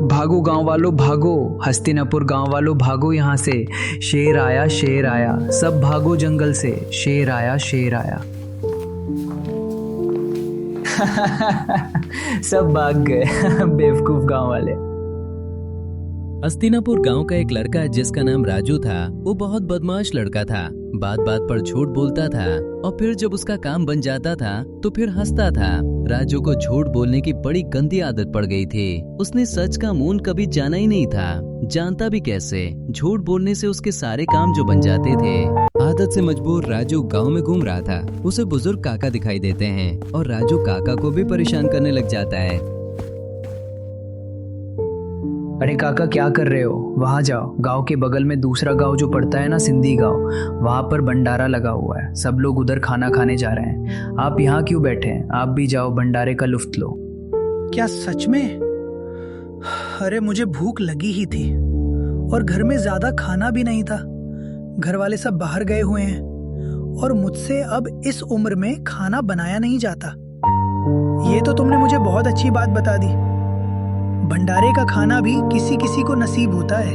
भागो गांव वालों भागो, हस्तिनापुर गांव वालों भागो यहाँ से। शेर आया, सब भागो जंगल से। शेर आया। सब भाग गए बेवकूफ गांव वाले। हस्तिनापुर गांव का एक लड़का जिसका नाम राजू था, वो बहुत बदमाश लड़का था। बात बात पर झूठ बोलता था और फिर जब उसका काम बन जाता था तो फिर हंसता था। राजू को झूठ बोलने की बड़ी गंदी आदत पड़ गई थी। उसने सच का मूल कभी जाना ही नहीं था, जानता भी कैसे। झूठ बोलने से उसके सारे काम जो बन जाते थे। आदत से मजबूर राजू गांव में घूम रहा था। उसे बुजुर्ग काका दिखाई देते हैं और राजू काका को भी परेशान करने लग जाता है। अरे काका क्या कर रहे हो? वहां जाओ, गांव के बगल में दूसरा गांव जो पड़ता है ना, सिंधी गांव, वहां पर भंडारा लगा हुआ है। सब लोग उधर खाना खाने जा रहे हैं। आप यहाँ क्यों बैठे हैं? आप भी जाओ, भंडारे का लुत्फ लो। क्या सच में? अरे मुझे भूख लगी ही थी और घर में ज्यादा खाना भी नहीं था। घर वाले सब बाहर गए हुए हैं और मुझसे अब इस उम्र में खाना बनाया नहीं जाता। ये तो तुमने मुझे बहुत अच्छी बात बता दी। भंडारे का खाना भी किसी किसी को नसीब होता है।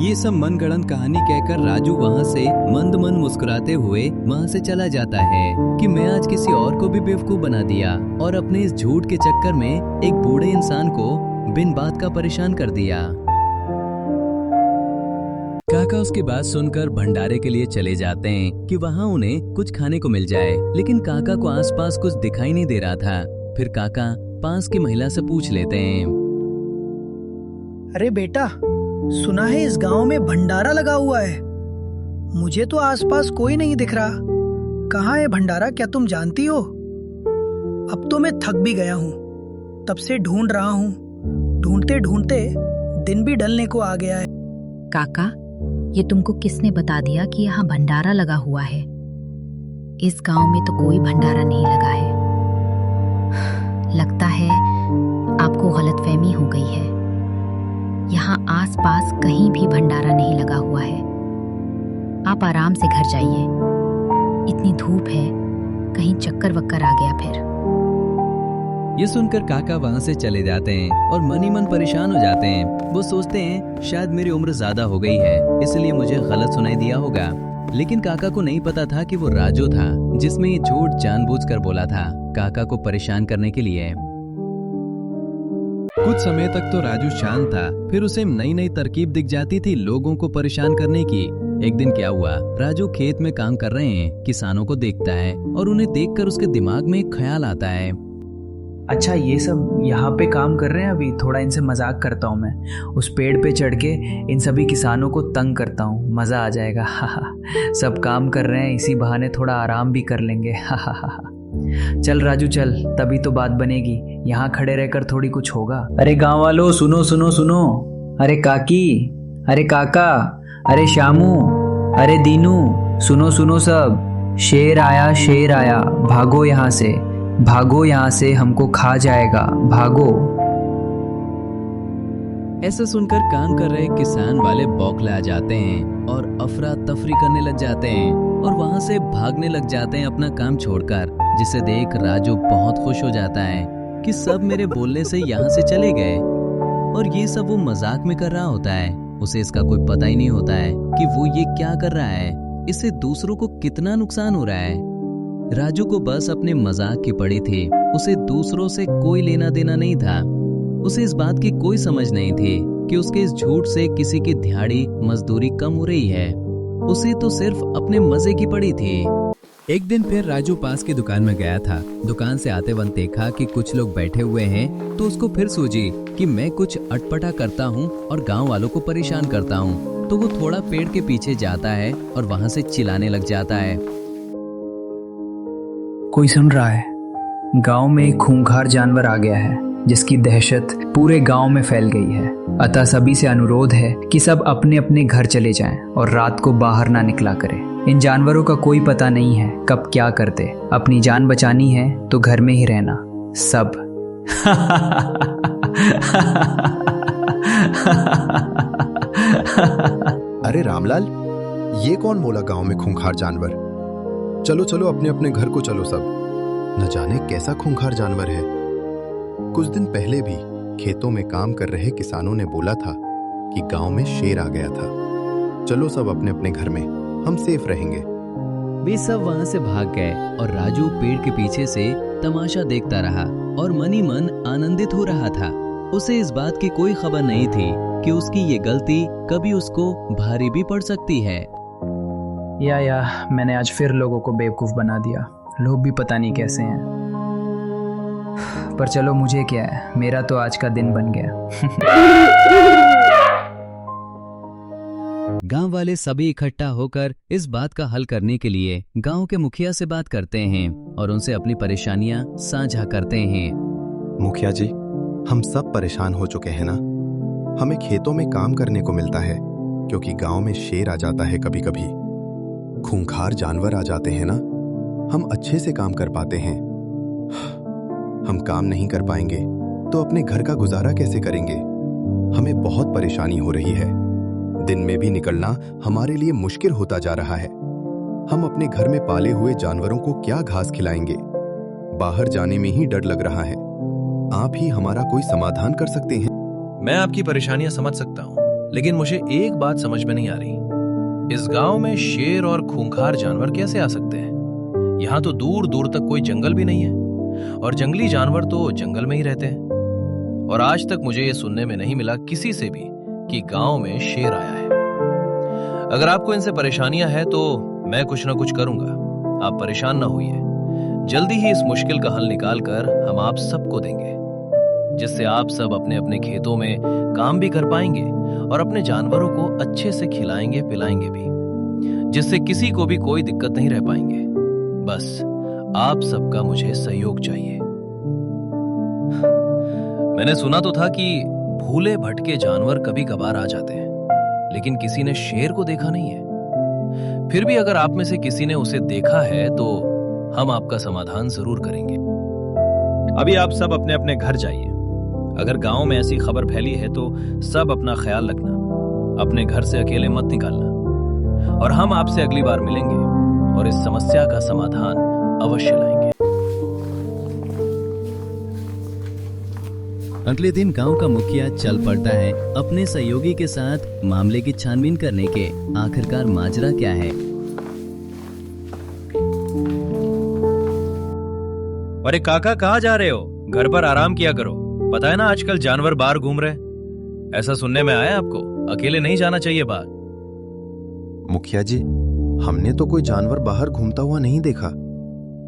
ये सब मनगढ़ंत कहानी कहकर राजू वहाँ से मंद मन मुस्कुराते हुए वहाँ से चला जाता है कि मैं आज किसी और को भी बेवकूफ बना दिया और अपने इस झूठ के चक्कर में एक बूढ़े इंसान को बिन बात का परेशान कर दिया। काका उसकी बात सुनकर भंडारे के लिए चले जाते हैं कि वहाँ उन्हें कुछ खाने को मिल जाए, लेकिन काका को आसपास कुछ दिखाई नहीं दे रहा था। फिर काका पास की महिला से पूछ लेते हैं, अरे बेटा, सुना है इस गांव में भंडारा लगा हुआ है। मुझे तो आसपास कोई नहीं दिख रहा। कहाँ है भंडारा, क्या तुम जानती हो? अब तो मैं थक भी गया हूँ, तब से ढूंढ रहा हूँ। ढूंढते ढूंढते दिन भी ढलने को आ गया है। काका, ये तुमको किसने बता दिया कि यहाँ भंडारा लगा हुआ है? इस गांव में तो कोई भंडारा नहीं लगा है। लगता है आपको गलतफहमी हो गई है। यहाँ आसपास कहीं भी भंडारा नहीं लगा हुआ है। आप आराम से घर जाइए। इतनी धूप है, कहीं चक्कर वक्कर आ गया फिर। ये सुनकर काका वहाँ से चले जाते हैं और मन ही मन परेशान हो जाते हैं। वो सोचते हैं शायद मेरी उम्र ज्यादा हो गई है, इसलिए मुझे गलत सुनाई दिया होगा। लेकिन काका को नहीं पता था कि वो राजू था जिसमें ये झूठ जानबूझकर बोला था, काका को परेशान करने के लिए। कुछ समय तक तो राजू शांत था, फिर उसे नई नई तरकीब दिख जाती थी लोगों को परेशान करने की। एक दिन क्या हुआ, राजू खेत में काम कर रहे हैं, किसानों को देखता है और उन्हें देखकर उसके दिमाग में एक ख्याल आता है। अच्छा, ये सब यहाँ पे काम कर रहे हैं, अभी थोड़ा इनसे मजाक करता हूँ। मैं उस पेड़ पे चढ़ के इन सभी किसानों को तंग करता हूँ, मजा आ जाएगा। सब काम कर रहे हैं, इसी बहाने थोड़ा आराम भी कर लेंगे। चल राजू चल, तभी तो बात बनेगी। यहाँ खड़े रहकर थोड़ी कुछ होगा। अरे गांव वालों सुनो सुनो सुनो। अरे काकी, अरे काका, अरे शामू, अरे दीनू, सुनो सुनो सब। शेर आया, भागो यहाँ से, भागो यहाँ से, हमको खा जाएगा, भागो। ऐसा सुनकर काम कर रहे किसान वाले बौखला जाते हैं और अफरा तफरी करने लग जाते हैं और वहां से भागने लग जाते हैं अपना काम छोड़कर, जिसे देख राजू बहुत खुश हो जाता है कि सब मेरे बोलने से यहाँ से चले गए। और ये सब वो मजाक में कर रहा होता है। उसे इसका कोई पता ही नहीं होता है कि वो ये क्या कर रहा है, इससे दूसरों को कितना नुकसान हो रहा है। राजू को बस अपने मजाक की पड़ी थी, उसे दूसरों से कोई लेना देना नहीं था। उसे इस बात की कोई समझ नहीं थी कि उसके इस झूठ से किसी की दिहाड़ी मजदूरी कम हो रही है। उसे तो सिर्फ अपने मजे की पड़ी थी। एक दिन फिर राजू पास की दुकान में गया था। दुकान से आते वक्त देखा कि कुछ लोग बैठे हुए हैं, तो उसको फिर सूझी कि मैं कुछ अटपटा करता हूँ और गांव वालों को परेशान करता हूँ। तो वो थोड़ा पेड़ के पीछे जाता है और वहां से चिल्लाने लग जाता है, कोई सुन रहा है? गांव में एक खूंखार जानवर आ गया है जिसकी दहशत पूरे गांव में फैल गई है। अतः सभी से अनुरोध है कि सब अपने अपने घर चले जाएं और रात को बाहर ना निकला करें। इन जानवरों का कोई पता नहीं है कब क्या कर दे। अपनी जान बचानी है तो घर में ही रहना सब। अरे रामलाल, ये कौन बोला गांव में खूंखार जानवर? चलो चलो अपने अपने घर को चलो सब। न जाने कैसा खूंखार जानवर है। कुछ दिन पहले भी खेतों में काम कर रहे किसानों ने बोला था कि गांव में शेर आ गया था। चलो सब अपने अपने घर में, हम सेफ रहेंगे। वे सब वहां से भाग गए और राजू पेड़ के पीछे से तमाशा देखता रहा और मन ही मन आनंदित हो रहा था। उसे इस बात की कोई खबर नहीं थी कि उसकी ये गलती कभी उसको भारी भी पड़ सकती है। या मैंने आज फिर लोगों को बेवकूफ़ बना दिया। लोग भी पता नहीं कैसे हैं। पर चलो, मुझे क्या है, मेरा तो आज का दिन बन गया। गांव वाले सभी इकट्ठा होकर इस बात का हल करने के लिए गांव के मुखिया से बात करते हैं और उनसे अपनी परेशानियां साझा करते हैं। मुखिया जी, हम सब परेशान हो चुके हैं ना। हमें खेतों में काम करने को मिलता है क्योंकि गांव में शेर आ जाता है, कभी कभी खूंखार जानवर आ जाते हैं ना। हम अच्छे से काम कर पाते हैं। हम काम नहीं कर पाएंगे तो अपने घर का गुजारा कैसे करेंगे? हमें बहुत परेशानी हो रही है। दिन में भी निकलना हमारे लिए मुश्किल होता जा रहा है। हम अपने घर में पाले हुए जानवरों को क्या घास खिलाएंगे? बाहर जाने में ही डर लग रहा है। आप ही हमारा कोई समाधान कर सकते हैं? मैं आपकी परेशानियां समझ सकता हूं, लेकिन मुझे एक बात समझ में नहीं आ रही। इस गांव में शेर और खूंखार जानवर कैसे आ सकते हैं? यहाँ तो दूर दूर तक कोई जंगल भी नहीं है और जंगली जानवर तो जंगल में ही रहते हैं। और आज तक मुझे ये सुनने में नहीं मिला किसी से भी कि गांव में शेर आया है। अगर आपको इनसे परेशानियां हैं तो मैं कुछ ना कुछ करूंगा। आप परेशान ना होइए। जल्दी ही इस मुश्किल का हल निकालकर हम आप सबको देंगे, जिससे आप सब अपने अपने खेतों में काम भी कर पाएंगे और अपने जानवरों को अच्छे से खिलाएंगे पिलाएंगे भी, जिससे किसी को भी कोई दिक्कत नहीं रह पाएंगे। बस आप सबका मुझे सहयोग चाहिए। मैंने सुना तो था कि भूले भटके जानवर कभी कभार आ जाते हैं, लेकिन किसी ने शेर को देखा नहीं है। फिर भी अगर आप में से किसी ने उसे देखा है तो हम आपका समाधान जरूर करेंगे। अभी आप सब अपने अपने घर जाइए। अगर गांव में ऐसी खबर फैली है तो सब अपना ख्याल रखना, अपने घर से अकेले मत निकालना, और हम आपसे अगली बार मिलेंगे और इस समस्या का समाधान अवश्य लाएंगे। अगले दिन गांव का मुखिया चल पड़ता है अपने सहयोगी के साथ मामले की छानबीन करने के। आखिरकार माजरा क्या है? अरे काका, कहाँ जा रहे हो? घर पर आराम किया करो। पता है ना आजकल जानवर बाहर घूम रहे। ऐसा सुनने में आया आपको? अकेले नहीं जाना चाहिए बाहर। मुखिया जी, हमने तो कोई जानवर बाहर घूमता हुआ नहीं देखा।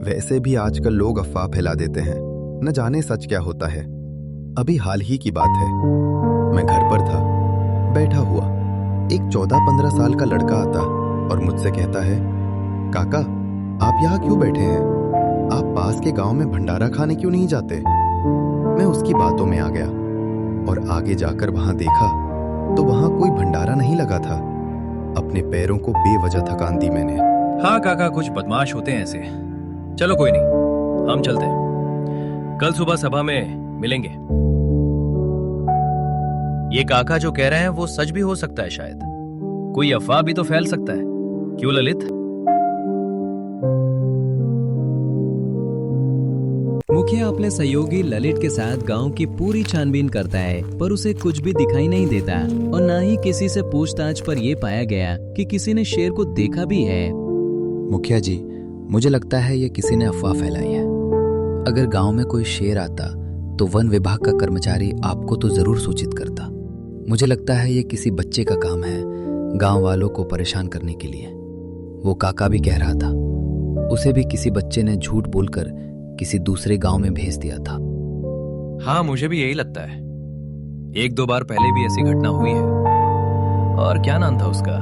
वैसे भी आजकल लोग अफवाह फैला देते हैं, न जाने सच क्या होता है। अभी हाल ही की बात है, मैं घर पर था, बैठा हुआ। एक 14-15 साल का लड़का आता और मुझसे कहता है, काका आप यहाँ क्यों बैठे हैं? आप पास के गांव में भंडारा खाने क्यों नहीं जाते? मैं उसकी बातों में आ गया और आगे जाकर वहां देखा तो वहां कोई भंडारा नहीं लगा था। अपने पैरों को बेवजह थकान दी मैंने। हाँ काका, कुछ बदमाश होते हैं ऐसे। चलो कोई नहीं, हम चलते हैं। कल सुबह सभा में मिलेंगे। ये काका जो कह रहे हैं वो सच भी हो सकता है, शायद कोई अफवाह भी तो फैल सकता है। क्यों ललित? मुखिया अपने सहयोगी ललित के साथ गांव की पूरी छानबीन करता है, पर उसे कुछ भी दिखाई नहीं देता और ना ही किसी से पूछताछ पर यह पाया गया कि किसी ने शेर को देखा भी है। मुखिया जी, मुझे लगता है ये किसी ने अफवाह फैलाई है। अगर गांव में कोई शेर आता तो वन विभाग का कर्मचारी आपको तो जरूर सूचित करता। मुझे लगता है ये किसी बच्चे का काम है गांव वालों को परेशान करने के लिए। वो काका भी कह रहा था, उसे भी किसी बच्चे ने झूठ बोलकर किसी दूसरे गांव में भेज दिया था। हाँ, मुझे भी यही लगता है। 1-2 बार पहले भी ऐसी घटना हुई है। और क्या नाम था उसका?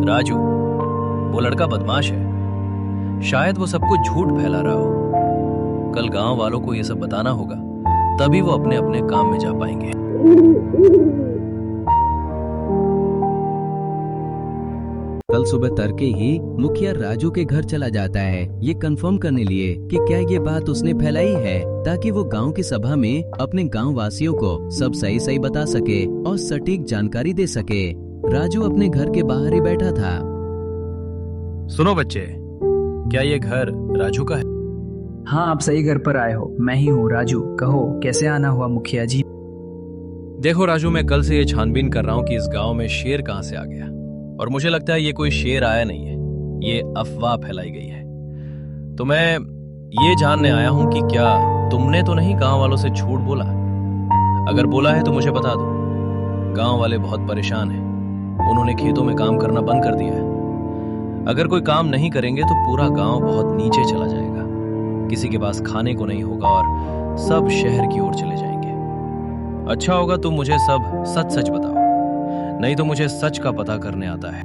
राजू। वो लड़का बदमाश है। शायद वो सब कुछ झूठ फैला रहा हो। कल गांव वालों को ये सब बताना होगा, तभी वो अपने अपने काम में जा पाएंगे। कल सुबह तड़के ही मुखिया राजू के घर चला जाता है, ये कंफर्म करने लिए कि क्या ये बात उसने फैलाई है, ताकि वो गांव की सभा में अपने गांव वासियों को सब सही सही बता सके और सटीक जानकारी दे सके। राजू अपने घर के बाहर ही बैठा था। सुनो बच्चे, क्या ये घर राजू का है? हाँ, आप सही घर पर आए हो। मैं ही हूँ राजू। कहो, कैसे आना हुआ मुखिया जी? देखो राजू, मैं कल से ये छानबीन कर रहा हूँ कि इस गांव में शेर कहाँ से आ गया, और मुझे लगता है ये कोई शेर आया नहीं है, ये अफवाह फैलाई गई है। तो मैं ये जानने आया हूँ कि क्या तुमने तो नहीं गांव वालों से झूठ बोला? अगर बोला है तो मुझे बता दो। गांव वाले बहुत परेशान हैं, उन्होंने खेतों में काम करना बंद कर दिया है। अगर कोई काम नहीं करेंगे तो पूरा गांव बहुत नीचे चला जाएगा, किसी के पास खाने को नहीं होगा और सब शहर की ओर चले जाएंगे। अच्छा होगा तुम मुझे सब सच सच बताओ, नहीं तो मुझे सच का पता करने आता है।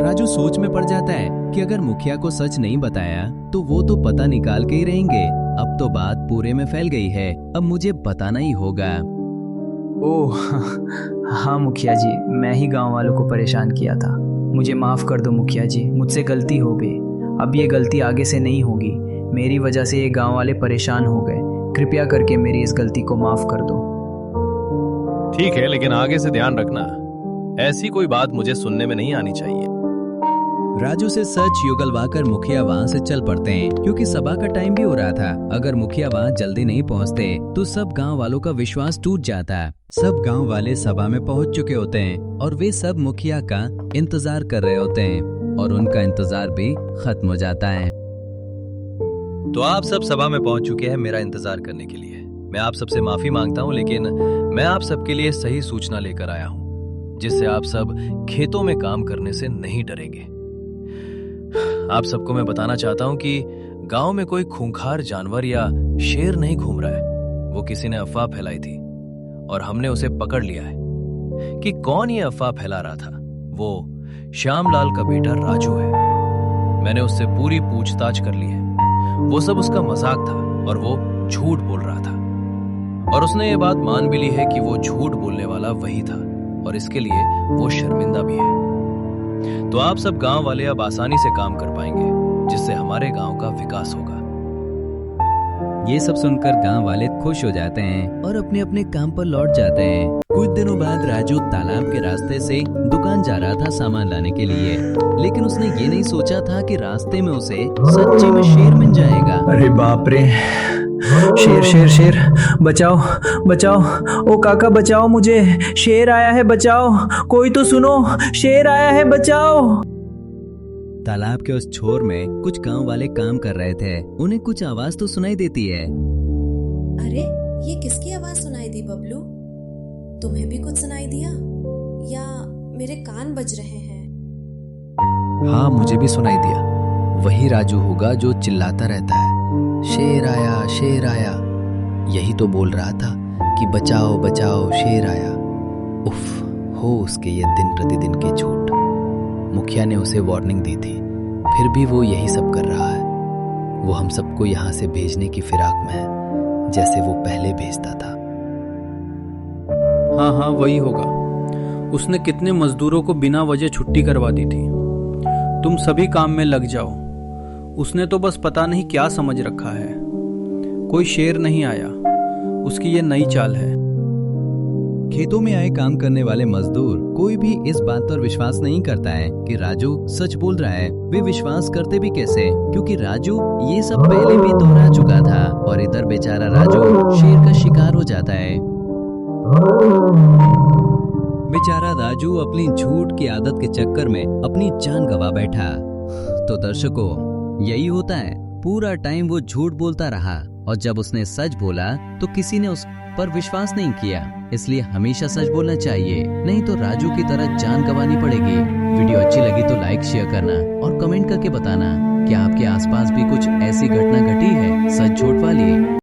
राजू सोच में पड़ जाता है कि अगर मुखिया को सच नहीं बताया तो वो तो पता निकाल के ही रहेंगे। अब तो बात पूरे में फैल गई है, अब मुझे बताना ही होगा। ओह हाँ मुखिया जी, मैं ही गांव वालों को परेशान किया था। मुझे माफ़ कर दो मुखिया जी, मुझसे गलती हो गई। अब ये गलती आगे से नहीं होगी। मेरी वजह से ये गांव वाले परेशान हो गए। कृपया करके मेरी इस गलती को माफ़ कर दो। ठीक है, लेकिन आगे से ध्यान रखना, ऐसी कोई बात मुझे सुनने में नहीं आनी चाहिए। राजू से सच युगलवाकर मुखिया वहाँ से चल पड़ते हैं, क्योंकि सभा का टाइम भी हो रहा था। अगर मुखिया वहाँ जल्दी नहीं पहुँचते तो सब गांव वालों का विश्वास टूट जाता। सब गांव वाले सभा में पहुँच चुके होते हैं और वे सब मुखिया का इंतजार कर रहे होते हैं, और उनका इंतजार भी खत्म हो जाता है। तो आप सब सभा में पहुंच चुके हैं मेरा इंतजार करने के लिए। मैं आप सबसे माफी मांगता हूं, लेकिन मैं आप सबके लिए सही सूचना लेकर आया हूं, जिससे आप सब खेतों में काम करने से नहीं डरेंगे। आप सबको मैं बताना चाहता हूं कि गांव में कोई खूंखार जानवर या शेर नहीं घूम रहा है। वो किसी ने अफवाह फैलाई थी और हमने उसे पकड़ लिया है। कि कौन ये अफवाह फैला रहा था? वो श्यामलाल का बेटा राजू है। मैंने उससे पूरी पूछताछ कर ली है। वो सब उसका मजाक था और वो झूठ बोल रहा था, और उसने ये बात मान भी ली है कि वो झूठ बोलने वाला वही था, और इसके लिए वो शर्मिंदा भी है। तो आप सब गांव वाले अब आसानी से काम कर पाएंगे, जिससे हमारे गांव का विकास होगा। ये सब सुनकर गांव वाले खुश हो जाते हैं और अपने अपने काम पर लौट जाते हैं। कुछ दिनों बाद राजू तालाब के रास्ते से दुकान जा रहा था सामान लाने के लिए, लेकिन उसने ये नहीं सोचा था कि रास्ते में उसे सच्ची में शेर मिल जाएगा। अरे बाप रे, शेर शेर शेर, बचाओ बचाओ, ओ काका बचाओ मुझे, शेर आया है, बचाओ, कोई तो सुनो, शेर आया है, बचाओ। तालाब के उस छोर में कुछ गांव वाले काम कर रहे थे। उन्हें कुछ आवाज तो सुनाई देती है। अरे ये किसकी आवाज सुनाई दी बबलू? तुम्हें भी कुछ सुनाई दिया या मेरे कान बज रहे हैं? हाँ, मुझे भी सुनाई दिया। वही राजू होगा जो चिल्लाता रहता है, शेर आया, शेर आया। यही तो बोल रहा था कि बचाओ बचाओ, शेर आया। उफ, हो उसके ये दिन प्रतिदिन के झूठ। मुखिया ने उसे वार्निंग दी थी, फिर भी वो यही सब कर रहा है। वो हम सबको यहाँ से भेजने की फिराक में है, जैसे वो पहले भेजता था। हाँ हाँ, वही होगा। उसने कितने मजदूरों को बिना वजह छुट्टी करवा दी थी। तुम सभी काम में लग जाओ। उसने तो बस पता नहीं क्या समझ रखा है। कोई शेर नहीं आया, उसकी ये नई चाल है। खेतों में आए काम करने वाले मजदूर कोई भी इस बात पर विश्वास नहीं करता है कि राजू सच बोल रहा है। वे विश्वास करते भी कैसे, क्योंकि राजू ये सब पहले भी दोहरा चुका था, और इधर बेचारा राजू शेर का शिकार हो जाता है। बेचारा राजू अपनी झूठ की आदत के चक्कर में अपनी जान गंवा बैठा। तो दर्शकों, यही होता है, पूरा टाइम वो झूठ बोलता रहा, और जब उसने सच बोला तो किसी ने उस पर विश्वास नहीं किया। इसलिए हमेशा सच बोलना चाहिए, नहीं तो राजू की तरह जान गंवानी पड़ेगी। वीडियो अच्छी लगी तो लाइक शेयर करना और कमेंट करके बताना कि आपके आसपास भी कुछ ऐसी घटना